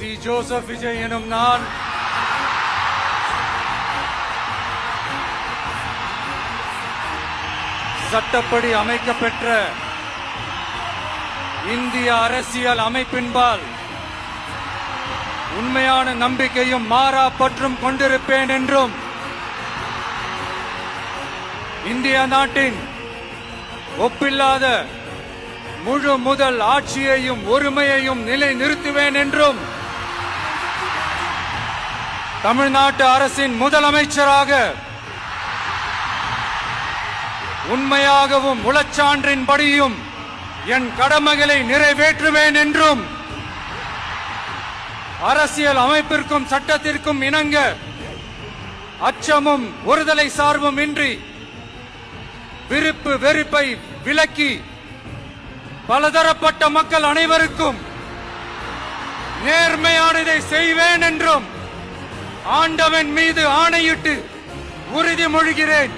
C Joseph Vijay எனும் நான் சட்டப்படி அமைக்கப்பெற்ற இந்திய அரசியல் அமைப்பின்பால் உண்மையான நம்பிக்கையும் மாறா பற்றும் கொண்டிருப்பேன் என்றும் இந்திய நாட்டின் ஒப்பில்லாத முழு முதல் ஆட்சியையும் ஒருமையையும் நிலைநிறுத்துவேன் என்றும் தமிழ்நாட்டு அரசின் முதலமைச்சராக உண்மையாகவும் உளச்சான்றின்படியும் என் கடமைகளை நிறைவேற்றுவேன் என்றும் அரசியல் அமைப்பிற்கும் சட்டத்திற்கும் இணங்க அச்சமும் ஒருதலை சார்பும் இன்றி விருப்பு வெறுப்பை விலக்கி பலதரப்பட்ட மக்கள் அனைவருக்கும் நேர்மையானதை செய்வேன் என்றும் ஆண்டவன் மீது ஆணையிட்டு உறுதிமொழிகிறேன்.